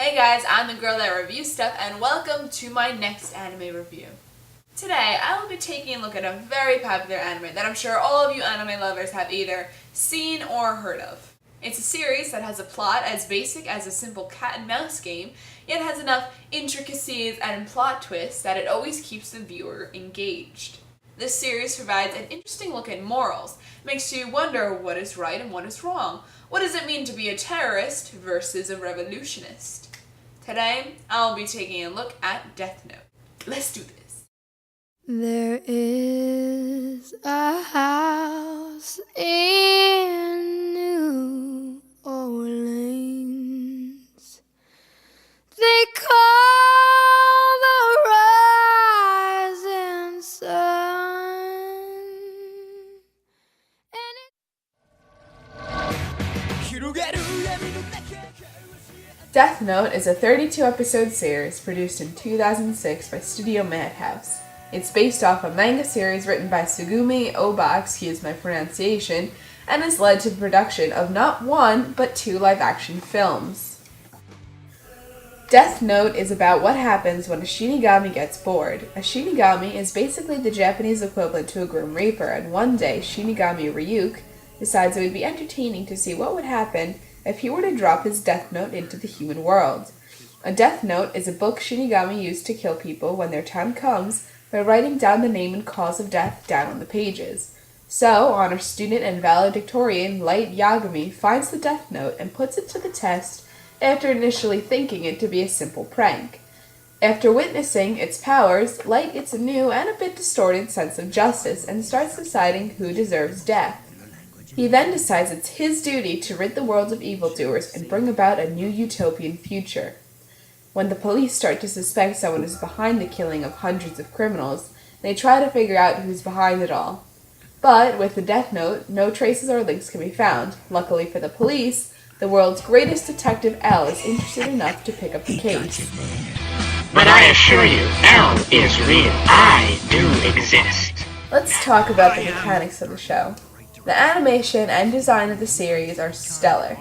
Hey guys, I'm the girl that reviews stuff and welcome to my next anime review. Today I will be taking a look at a very popular anime that I'm sure all of you anime lovers have either seen or heard of. It's a series that has a plot as basic as a simple cat and mouse game, yet has enough intricacies and plot twists that it always keeps the viewer engaged. This series provides an interesting look at morals, makes you wonder what is right and what is wrong. What does it mean to be a terrorist versus a revolutionist? Today, I'll be taking a look at Death Note. Let's do this. There is a house in New Orleans they call the rising sun. Death Note is a 32-episode series produced in 2006 by Studio Madhouse. It's based off a manga series written by Sugumi Oba, excuse my pronunciation, and has led to the production of not one, but 2 live-action films. Death Note is about what happens when a Shinigami gets bored. A Shinigami is basically the Japanese equivalent to a Grim Reaper, and one day Shinigami Ryuk decides it would be entertaining to see what would happen if he were to drop his Death Note into the human world. A Death Note is a book Shinigami used to kill people when their time comes by writing down the name and cause of death down on the pages. So, honor student and valedictorian Light Yagami finds the Death Note and puts it to the test after initially thinking it to be a simple prank. After witnessing its powers, Light gets a new and a bit distorted sense of justice and starts deciding who deserves death. He then decides it's his duty to rid the world of evildoers and bring about a new utopian future. When the police start to suspect someone is behind the killing of hundreds of criminals, they try to figure out who's behind it all. But with the Death Note, no traces or links can be found. Luckily for the police, the world's greatest detective L is interested enough to pick up the case. But I assure you, L is real. I do exist. Let's talk about the mechanics of the show. The animation and design of the series are stellar.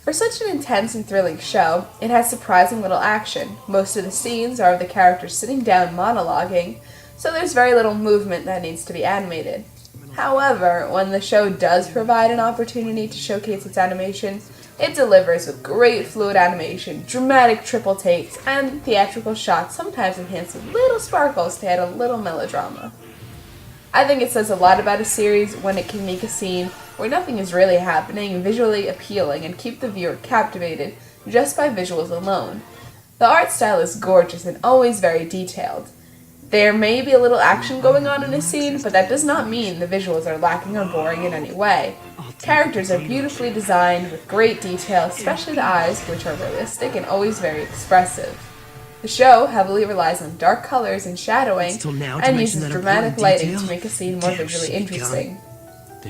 For such an intense and thrilling show, it has surprising little action. Most of the scenes are of the characters sitting down monologuing, so there's very little movement that needs to be animated. However, when the show does provide an opportunity to showcase its animation, it delivers with great fluid animation, dramatic triple takes, and theatrical shots, sometimes enhanced with little sparkles to add a little melodrama. I think it says a lot about a series when it can make a scene where nothing is really happening visually appealing and keep the viewer captivated just by visuals alone. The art style is gorgeous and always very detailed. There may be a little action going on in a scene, but that does not mean the visuals are lacking or boring in any way. Characters are beautifully designed with great detail, especially the eyes, which are realistic and always very expressive. The show heavily relies on dark colors and shadowing, and uses dramatic lighting to make a scene more visually interesting.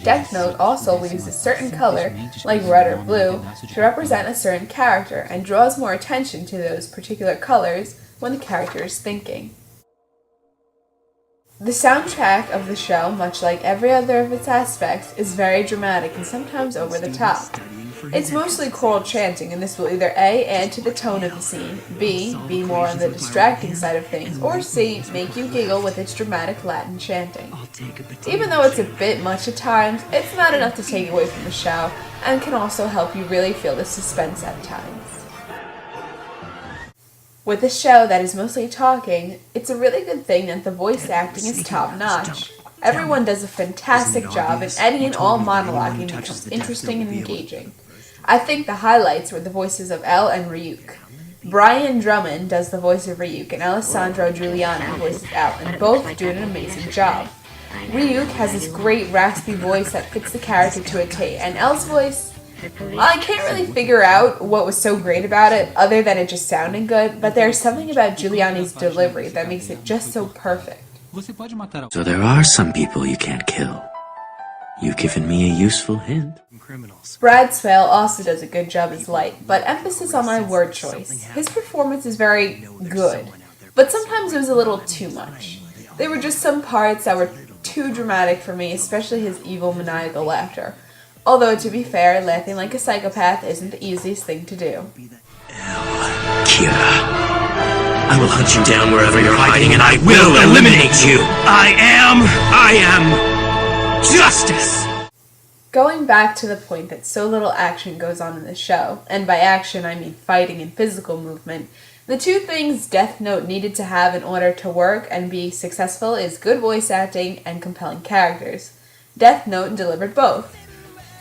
Death Note also uses a certain color, like red or blue, to represent a certain character, and draws more attention to those particular colors when the character is thinking. The soundtrack of the show, much like every other of its aspects, is very dramatic and sometimes over the top. It's mostly choral chanting, and this will either A, add to the tone of the scene, B, be more on the distracting side of things, or C, make you giggle with its dramatic Latin chanting. Even though it's a bit much at times, it's not enough to take away from the show, and can also help you really feel the suspense at times. With a show that is mostly talking, it's a really good thing that the voice acting is top-notch. Everyone does a fantastic job, and any and all monologuing becomes interesting and engaging. I think the highlights were the voices of L and Ryuk. Brian Drummond does the voice of Ryuk, and Alessandro Giuliano voices L, and both do an amazing job. Ryuk has this great raspy voice that fits the character to a T, and L's voice, I can't really figure out what was so great about it, other than it just sounding good, but there's something about Giuliani's delivery that makes it just so perfect. So there are some people you can't kill. You've given me a useful hint. Brad Swale also does a good job as Light, but emphasis on my word choice. His performance is very good, but sometimes it was a little too much. There were just some parts that were too dramatic for me, especially his evil maniacal laughter. Although, to be fair, laughing like a psychopath isn't the easiest thing to do. Akira. I will hunt you down wherever you're hiding, and I will eliminate you! I am justice! Going back to the point that so little action goes on in the show, and by action I mean fighting and physical movement, the two things Death Note needed to have in order to work and be successful is good voice acting and compelling characters. Death Note delivered both.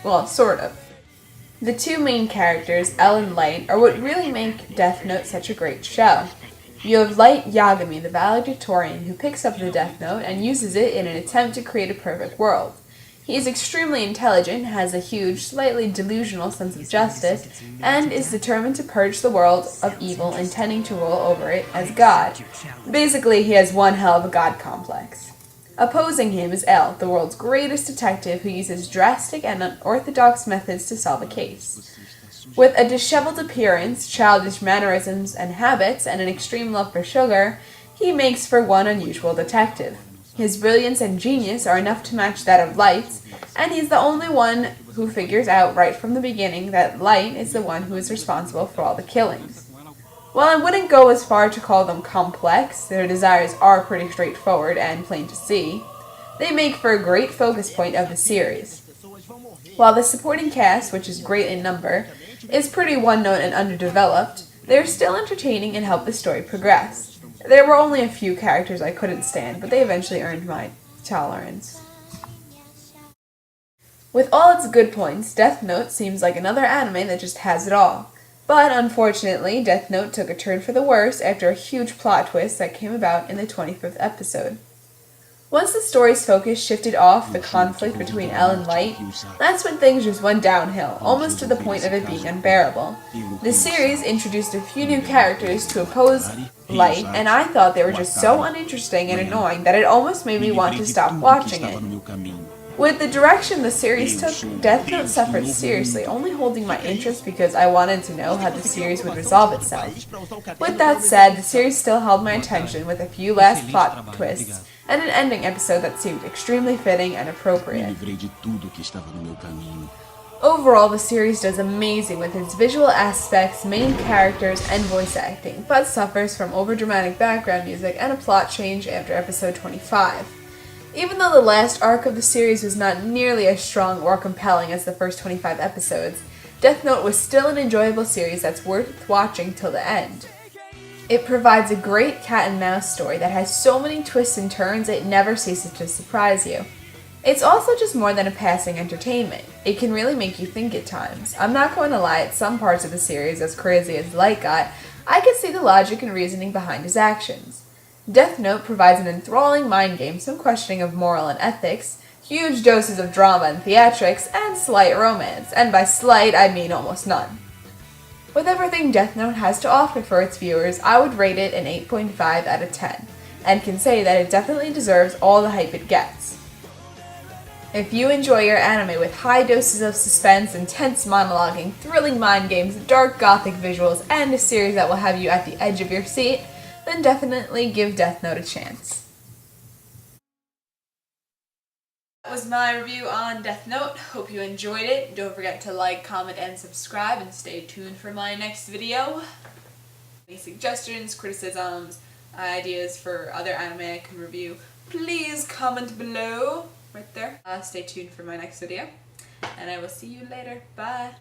Well, sort of. The two main characters, L and Light, are what really make Death Note such a great show. You have Light Yagami, the valedictorian, who picks up the Death Note and uses it in an attempt to create a perfect world. He is extremely intelligent, has a huge, slightly delusional sense of justice, and is determined to purge the world of evil, intending to rule over it as God. Basically, he has one hell of a God complex. Opposing him is L, the world's greatest detective who uses drastic and unorthodox methods to solve a case. With a disheveled appearance, childish mannerisms and habits, and an extreme love for sugar, he makes for one unusual detective. His brilliance and genius are enough to match that of Light's, and he's the only one who figures out right from the beginning that Light is the one who is responsible for all the killings. While I wouldn't go as far to call them complex, their desires are pretty straightforward and plain to see, they make for a great focus point of the series. While the supporting cast, which is great in number, is pretty one-note and underdeveloped, they are still entertaining and help the story progress. There were only a few characters I couldn't stand, but they eventually earned my tolerance. With all its good points, Death Note seems like another anime that just has it all. But unfortunately, Death Note took a turn for the worse after a huge plot twist that came about in the 25th episode. Once the story's focus shifted off the conflict between L and Light, that's when things just went downhill, almost to the point of it being unbearable. The series introduced a few new characters to oppose Light, and I thought they were just so uninteresting and annoying that it almost made me want to stop watching it. With the direction the series took, Death Note suffered seriously, only holding my interest because I wanted to know how the series would resolve itself. With that said, the series still held my attention with a few last plot twists, and an ending episode that seemed extremely fitting and appropriate. Overall, the series does amazing with its visual aspects, main characters, and voice acting, but suffers from overdramatic background music and a plot change after episode 25. Even though the last arc of the series was not nearly as strong or compelling as the first 25 episodes, Death Note was still an enjoyable series that's worth watching till the end. It provides a great cat and mouse story that has so many twists and turns it never ceases to surprise you. It's also just more than a passing entertainment. It can really make you think at times. I'm not going to lie, at some parts of the series, as crazy as Light got, I could see the logic and reasoning behind his actions. Death Note provides an enthralling mind game, some questioning of moral and ethics, huge doses of drama and theatrics, and slight romance, and by slight I mean almost none. With everything Death Note has to offer for its viewers, I would rate it an 8.5 out of 10, and can say that it definitely deserves all the hype it gets. If you enjoy your anime with high doses of suspense, intense monologuing, thrilling mind games, dark gothic visuals, and a series that will have you at the edge of your seat, then definitely give Death Note a chance. That was my review on Death Note. Hope you enjoyed it. Don't forget to like, comment, and subscribe, and stay tuned for my next video. Any suggestions, criticisms, ideas for other anime I can review, please comment below, right there. Stay tuned for my next video, and I will see you later. Bye!